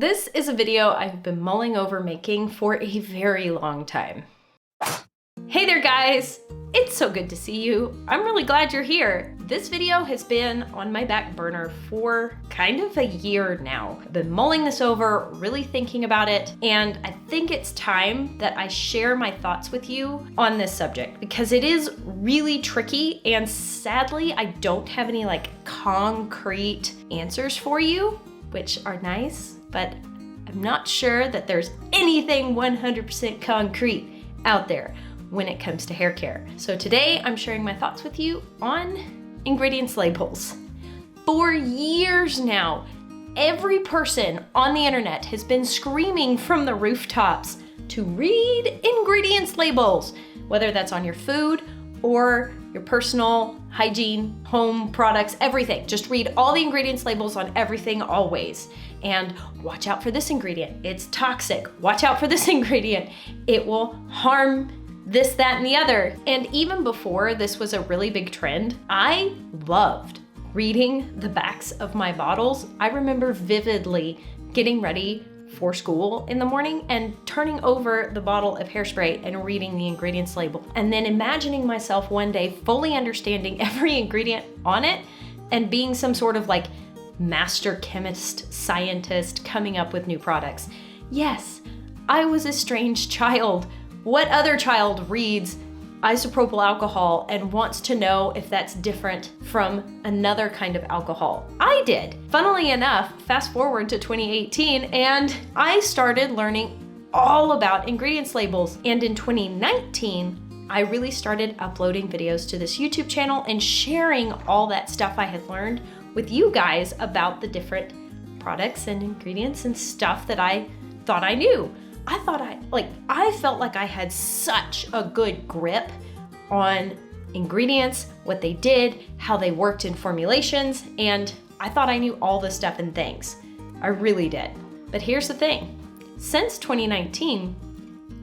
This is a video I've been mulling over making for a very long time. Hey there guys! It's so good to see you. I'm really glad you're here. This video has been on my back burner for kind of a year now. I've been mulling this over, really thinking about it, and I think it's time that I share my thoughts with you on this subject because it is really tricky, and sadly I don't have any concrete answers for you, which are nice, but I'm not sure that there's anything 100% concrete out there when it comes to hair care. So today I'm sharing my thoughts with you on ingredients labels. For years now, every person on the internet has been screaming from the rooftops to read ingredients labels, whether that's on your food or your personal hygiene, home products, everything. Just read all the ingredients labels on everything always. And watch out for this ingredient, it's toxic. Watch out for this ingredient, it will harm this, that, and the other. And even before this was a really big trend, I loved reading the backs of my bottles. I remember vividly getting ready for school in the morning and turning over the bottle of hairspray and reading the ingredients label. And then imagining myself one day fully understanding every ingredient on it and being some sort of master chemist, scientist coming up with new products. Yes, I was a strange child. What other child reads isopropyl alcohol and wants to know if that's different from another kind of alcohol? I did. Funnily enough, fast forward to 2018, and I started learning all about ingredients labels. And in 2019, I really started uploading videos to this YouTube channel and sharing all that stuff I had learned with you guys about the different products and ingredients and stuff that I thought I knew. I felt like I had such a good grip on ingredients, what they did, how they worked in formulations, and I thought I knew all this stuff and things. I really did. But here's the thing. Since 2019,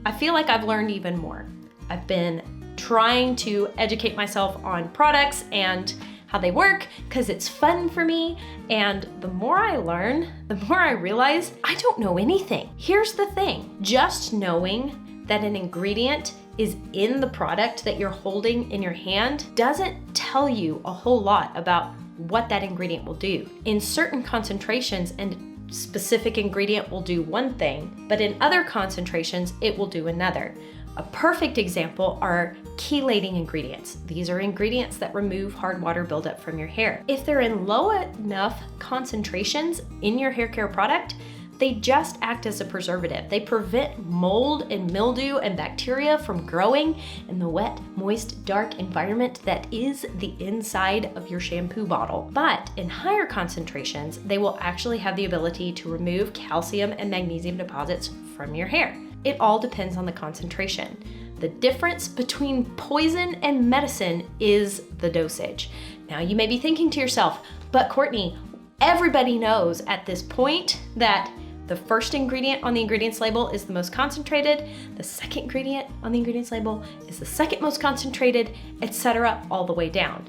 I feel like I've learned even more. I've been trying to educate myself on products and how they work because it's fun for me. And the more I learn, the more I realize I don't know anything. Here's the thing, just knowing that an ingredient is in the product that you're holding in your hand doesn't tell you a whole lot about what that ingredient will do. In certain concentrations, and specific ingredient will do one thing, but in other concentrations, it will do another. A perfect example are chelating ingredients. These are ingredients that remove hard water buildup from your hair. If they're in low enough concentrations in your hair care product, they just act as a preservative. They prevent mold and mildew and bacteria from growing in the wet, moist, dark environment that is the inside of your shampoo bottle. But in higher concentrations, they will actually have the ability to remove calcium and magnesium deposits from your hair. It all depends on the concentration. The difference between poison and medicine is the dosage. Now you may be thinking to yourself, but Courtney, everybody knows at this point that the first ingredient on the ingredients label is the most concentrated, the second ingredient on the ingredients label is the second most concentrated, etc., all the way down.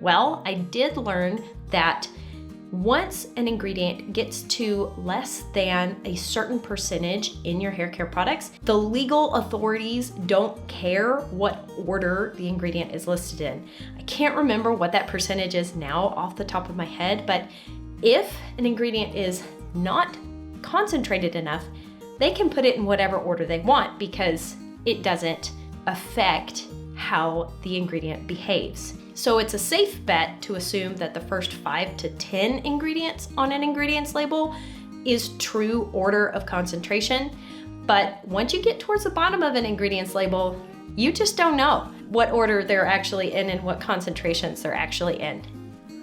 Well, I did learn that once an ingredient gets to less than a certain percentage in your hair care products, the legal authorities don't care what order the ingredient is listed in. I can't remember what that percentage is now off the top of my head, but if an ingredient is not concentrated enough, they can put it in whatever order they want because it doesn't affect how the ingredient behaves. So it's a safe bet to assume that the first 5 to 10 ingredients on an ingredients label is true order of concentration. But once you get towards the bottom of an ingredients label, you just don't know what order they're actually in and what concentrations they're actually in.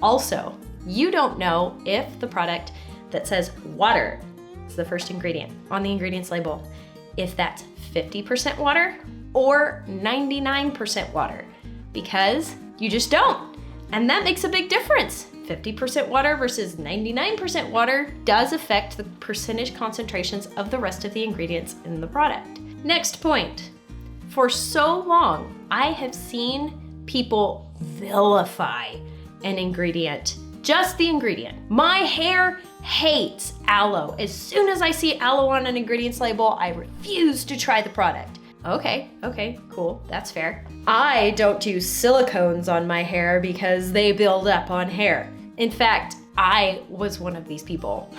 Also, you don't know if the product that says water is the first ingredient on the ingredients label, if that's 50% water or 99% water, because you just don't. And that makes a big difference. 50% water versus 99% water does affect the percentage concentrations of the rest of the ingredients in the product. Next point. For so long, I have seen people vilify an ingredient, just the ingredient. My hair hates aloe. As soon as I see aloe on an ingredients label, I refuse to try the product. Okay, cool, that's fair. I don't do silicones on my hair because they build up on hair. In fact, I was one of these people.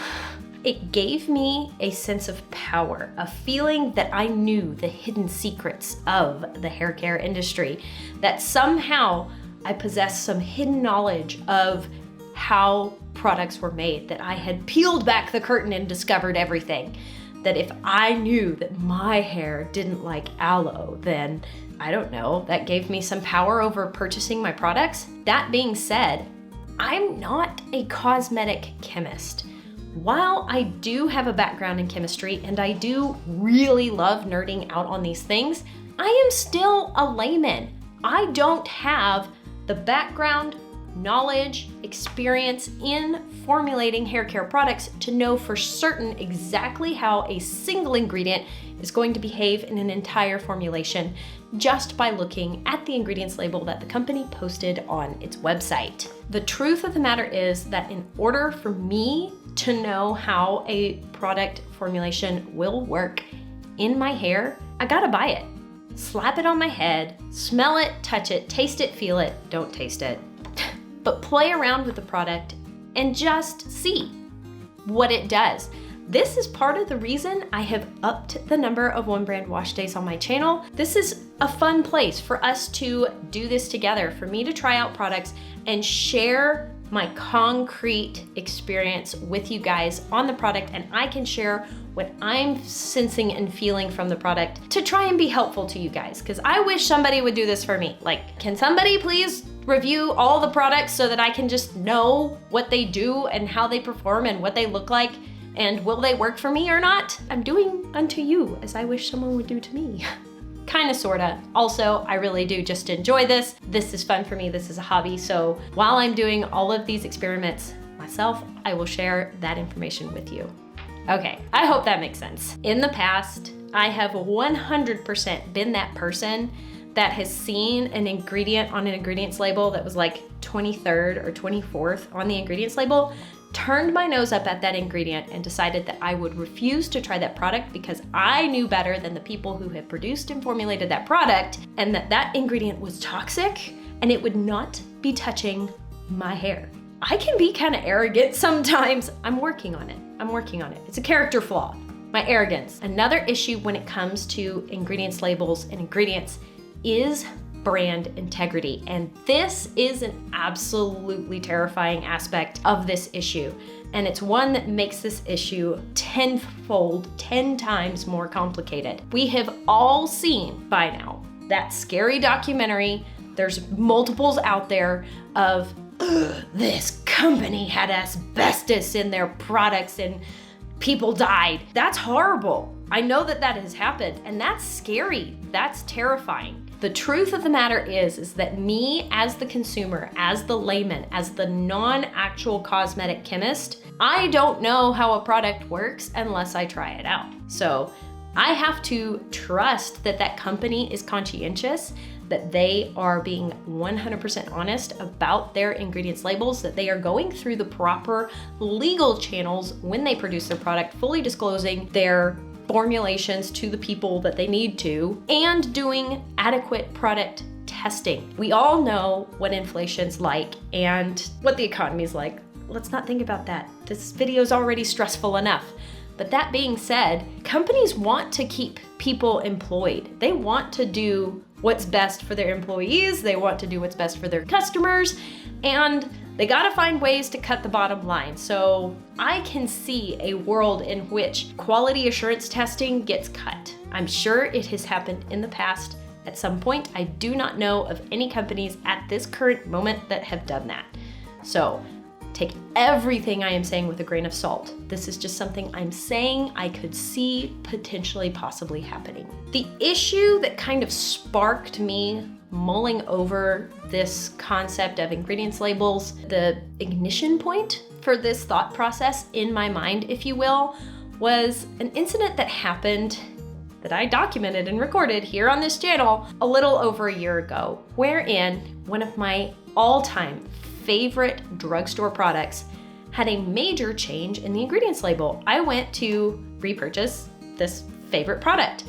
It gave me a sense of power, a feeling that I knew the hidden secrets of the hair care industry, that somehow I possessed some hidden knowledge of how products were made, that I had peeled back the curtain and discovered everything. That if I knew that my hair didn't like aloe, then I don't know, that gave me some power over purchasing my products. That being said, I'm not a cosmetic chemist. While I do have a background in chemistry and I do really love nerding out on these things, I am still a layman. I don't have the background, knowledge, experience in formulating hair care products to know for certain exactly how a single ingredient is going to behave in an entire formulation just by looking at the ingredients label that the company posted on its website. The truth of the matter is that in order for me to know how a product formulation will work in my hair, I gotta buy it. Slap it on my head, smell it, touch it, taste it, feel it, don't taste it. But play around with the product and just see what it does. This is part of the reason I have upped the number of one brand wash days on my channel. This is a fun place for us to do this together, for me to try out products and share my concrete experience with you guys on the product, and I can share what I'm sensing and feeling from the product to try and be helpful to you guys, because I wish somebody would do this for me. Like, can somebody please review all the products so that I can just know what they do and how they perform and what they look like and will they work for me or not? I'm doing unto you as I wish someone would do to me. Kinda, sorta. Also, I really do just enjoy this. This is fun for me, this is a hobby. So while I'm doing all of these experiments myself, I will share that information with you. Okay, I hope that makes sense. In the past, I have 100% been that person that has seen an ingredient on an ingredients label that was like 23rd or 24th on the ingredients label, turned my nose up at that ingredient and decided that I would refuse to try that product because I knew better than the people who had produced and formulated that product, and that ingredient was toxic and it would not be touching my hair. I can be kind of arrogant sometimes. I'm working on it. It's a character flaw, my arrogance. Another issue when it comes to ingredients labels and ingredients is brand integrity. And this is an absolutely terrifying aspect of this issue. And it's one that makes this issue 10 times more complicated. We have all seen by now that scary documentary. There's multiples out there of this company had asbestos in their products and people died. That's horrible. I know that has happened, and that's scary. That's terrifying. The truth of the matter is that me as the consumer, as the layman, as the non-actual cosmetic chemist, I don't know how a product works unless I try it out. So I have to trust that company is conscientious, that they are being 100% honest about their ingredients labels, that they are going through the proper legal channels when they produce their product, fully disclosing their formulations to the people that they need to, and doing adequate product testing. We all know what inflation's like and what the economy's like. Let's not think about that. This video is already stressful enough. But that being said, companies want to keep people employed. They want to do what's best for their employees. They want to do what's best for their customers, and they gotta find ways to cut the bottom line. So I can see a world in which quality assurance testing gets cut. I'm sure it has happened in the past at some point. I do not know of any companies at this current moment that have done that. So take everything I am saying with a grain of salt. This is just something I'm saying I could see potentially possibly happening. The issue that kind of sparked me mulling over this concept of ingredients labels, the ignition point for this thought process in my mind, if you will, was an incident that happened that I documented and recorded here on this channel a little over a year ago, wherein one of my all-time favorite drugstore products had a major change in the ingredients label. I went to repurchase this favorite product.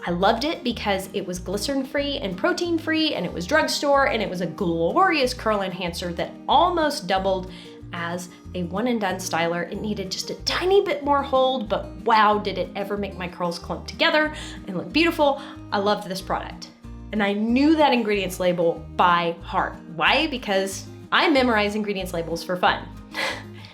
I loved it because it was glycerin-free and protein-free, and it was drugstore, and it was a glorious curl enhancer that almost doubled as a one-and-done styler. It needed just a tiny bit more hold, but wow, did it ever make my curls clump together and look beautiful. I loved this product. And I knew that ingredients label by heart. Why? Because I memorize ingredients labels for fun.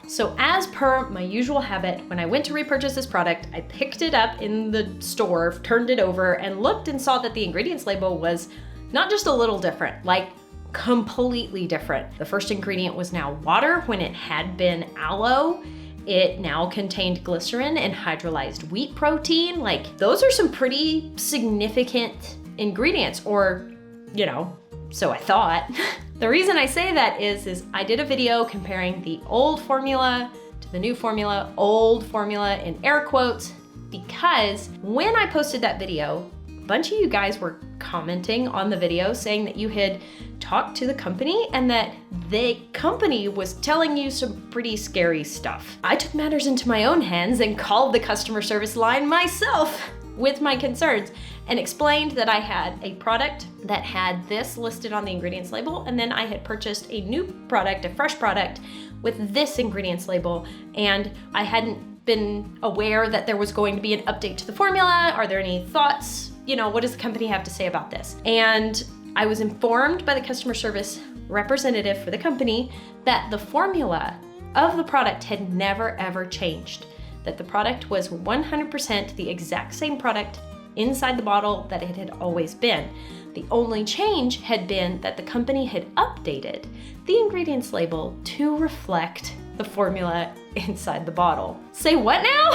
So as per my usual habit, when I went to repurchase this product, I picked it up in the store, turned it over, and looked and saw that the ingredients label was not just a little different, like completely different. The first ingredient was now water when it had been aloe. It now contained glycerin and hydrolyzed wheat protein. Like, those are some pretty significant ingredients, or, you know, so I thought. The reason I say that is I did a video comparing the old formula to the new formula, old formula in air quotes, because when I posted that video, a bunch of you guys were commenting on the video saying that you had talked to the company and that the company was telling you some pretty scary stuff. I took matters into my own hands and called the customer service line myself with my concerns and explained that I had a product that had this listed on the ingredients label, and then I had purchased a new product, a fresh product with this ingredients label, and I hadn't been aware that there was going to be an update to the formula. Are there any thoughts? You know, what does the company have to say about this? And I was informed by the customer service representative for the company that the formula of the product had never ever changed, that the product was 100% the exact same product inside the bottle that it had always been. The only change had been that the company had updated the ingredients label to reflect the formula inside the bottle. Say what now?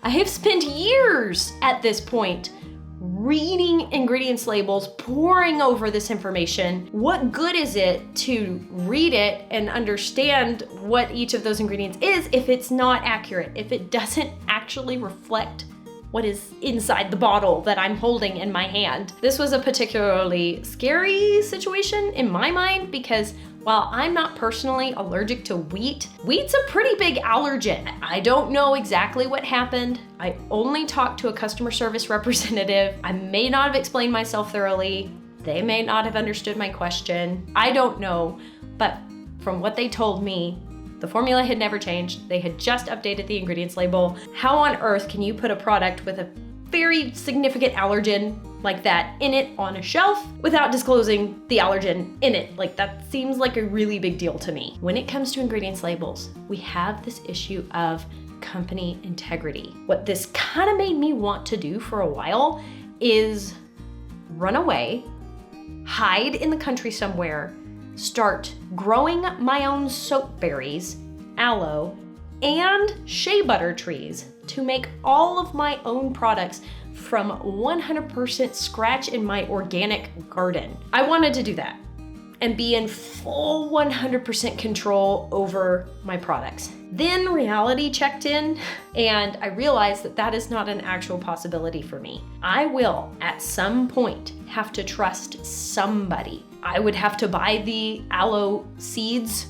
I have spent years at this point reading ingredients labels, poring over this information. What good is it to read it and understand what each of those ingredients is if it's not accurate, if it doesn't actually reflect what is inside the bottle that I'm holding in my hand? This was a particularly scary situation in my mind because while I'm not personally allergic to wheat's a pretty big allergen. I don't know exactly what happened. I only talked to a customer service representative. I may not have explained myself thoroughly. They may not have understood my question. I don't know, but from what they told me, the formula had never changed. They had just updated the ingredients label. How on earth can you put a product with a very significant allergen like that in it on a shelf without disclosing the allergen in it? Like, that seems like a really big deal to me. When it comes to ingredients labels, we have this issue of company integrity. What this kind of made me want to do for a while is run away, hide in the country somewhere, start growing my own soap berries, aloe, and shea butter trees to make all of my own products from 100% scratch in my organic garden. I wanted to do that and be in full 100% control over my products. Then reality checked in and I realized that that is not an actual possibility for me. I will at some point have to trust somebody. I would have to buy the aloe seeds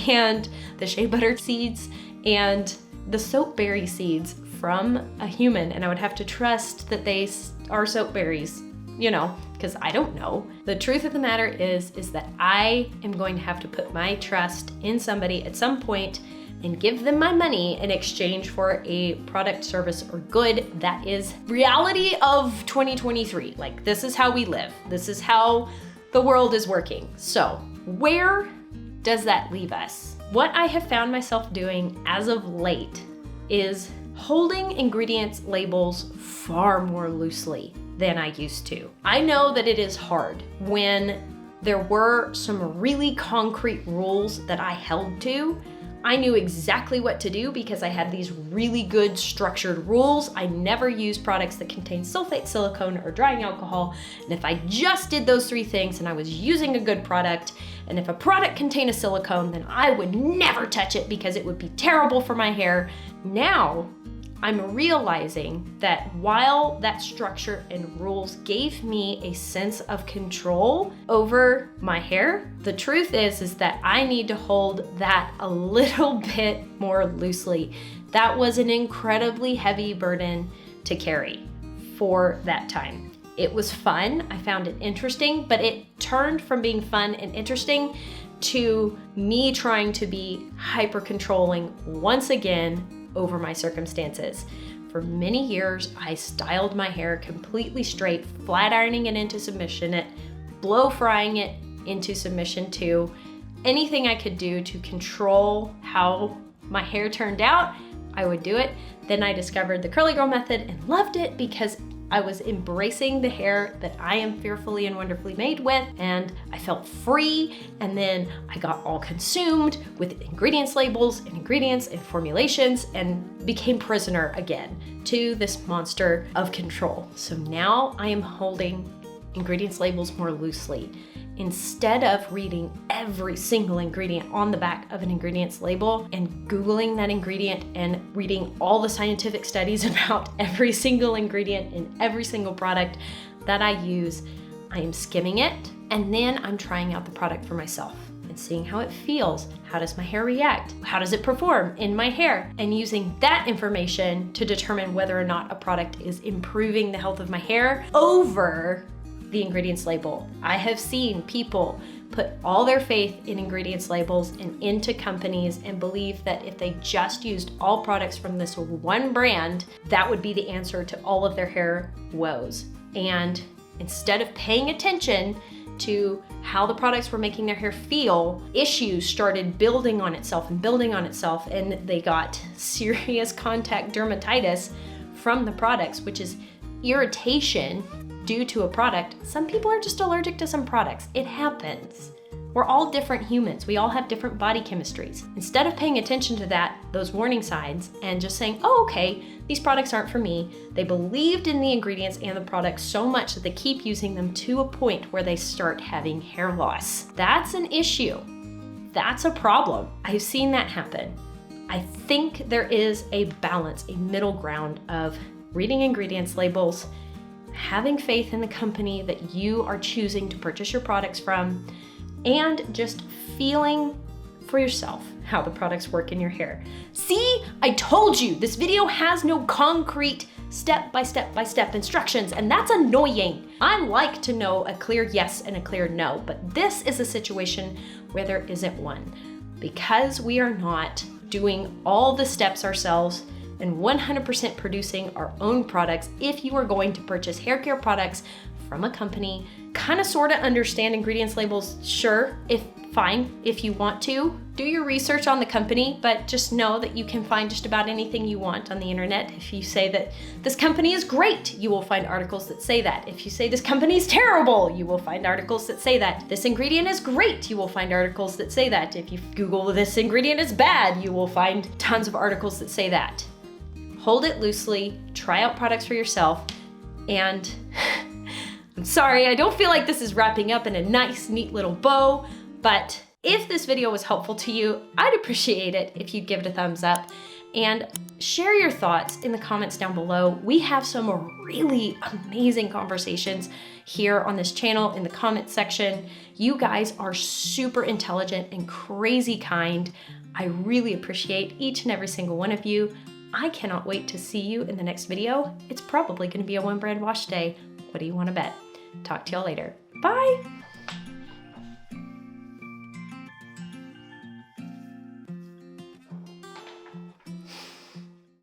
and the shea butter seeds and the soap berry seeds from a human, and I would have to trust that they are soap berries, you know, because I don't know. The truth of the matter is that I am going to have to put my trust in somebody at some point and give them my money in exchange for a product, service, or good. That is reality of 2023. Like, this is how we live. This is how the world is working. So where does that leave us? What I have found myself doing as of late is holding ingredients labels far more loosely than I used to. I know that it is hard when there were some really concrete rules that I held to. I knew exactly what to do because I had these really good structured rules. I never use products that contain sulfate, silicone, or drying alcohol. And if I just did those three things and I was using a good product, and if a product contained a silicone, then I would never touch it because it would be terrible for my hair. Now, I'm realizing that while that structure and rules gave me a sense of control over my hair, the truth is that I need to hold that a little bit more loosely. That was an incredibly heavy burden to carry for that time. It was fun, I found it interesting, but it turned from being fun and interesting to me trying to be hyper controlling once again over my circumstances. For many years, I styled my hair completely straight, flat ironing it into submission, blow frying it into submission too. Anything I could do to control how my hair turned out, I would do it. Then I discovered the curly girl method and loved it because I was embracing the hair that I am fearfully and wonderfully made with, and I felt free. And then I got all consumed with ingredients labels and ingredients and formulations and became prisoner again to this monster of control. So now I am holding ingredients labels more loosely. Instead of reading every single ingredient on the back of an ingredients label and Googling that ingredient and reading all the scientific studies about every single ingredient in every single product that I use, I am skimming it, and then I'm trying out the product for myself and seeing how it feels. How does my hair react? How does it perform in my hair? And using that information to determine whether or not a product is improving the health of my hair over the ingredients label. I have seen people put all their faith in ingredients labels and into companies and believe that if they just used all products from this one brand, that would be the answer to all of their hair woes. And instead of paying attention to how the products were making their hair feel, issues started building on itself, and they got serious contact dermatitis from the products, which is irritation due to a product. Some people are just allergic to some products. It happens. We're all different humans. We all have different body chemistries. Instead of paying attention to those warning signs and just saying, oh, okay, these products aren't for me, they believed in the ingredients and the products so much that they keep using them to a point where they start having hair loss. That's an issue. That's a problem. I've seen that happen. I think there is a balance, a middle ground of reading ingredients labels, having faith in the company that you are choosing to purchase your products from, and just feeling for yourself how the products work in your hair. See, I told you this video has no concrete step-by-step instructions, and that's annoying. I like to know a clear yes and a clear no, but this is a situation where there isn't one. Because we are not doing all the steps ourselves and 100% producing our own products. If you are going to purchase hair care products from a company, kind of sort of understand ingredients labels, sure, fine, if you want to. Do your research on the company, but just know that you can find just about anything you want on the internet. If you say that this company is great, you will find articles that say that. If you say this company is terrible, you will find articles that say that. This ingredient is great, you will find articles that say that. If you Google this ingredient is bad, you will find tons of articles that say that. Hold it loosely, try out products for yourself, and I'm sorry, I don't feel like this is wrapping up in a nice, neat little bow, but if this video was helpful to you, I'd appreciate it if you'd give it a thumbs up and share your thoughts in the comments down below. We have some really amazing conversations here on this channel in the comment section. You guys are super intelligent and crazy kind. I really appreciate each and every single one of you. I cannot wait to see you in the next video. It's probably going to be a one brand wash day. What do you want to bet? Talk to y'all later. Bye.